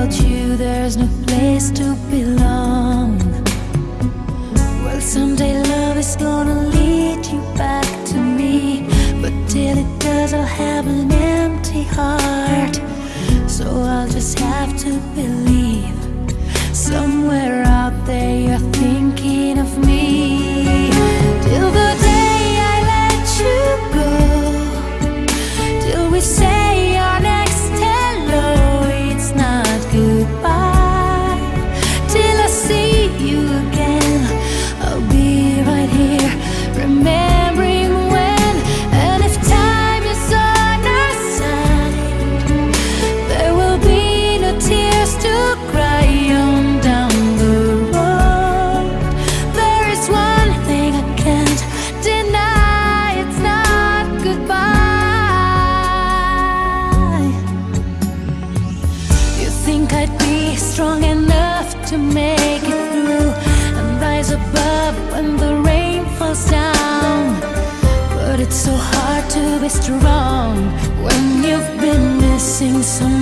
without you there's no place to belong. Well, someday love is gonna lead you back to me, but till it does I'll have an empty heart. So I'll just have to believe somewhere out there you're thinking of me. Till the day I let you go, till we say our next hello, it's not goodbye. Till I see you again, I'll be right here, remembering when. And if time is on our side, there will be no tears to cry on down the road. There is one thing I can't deny, it's not goodbye. You think I'd be strong enough to make it through and rise above when the rain falls down, but it's so hard to be strong when you've been missing someone.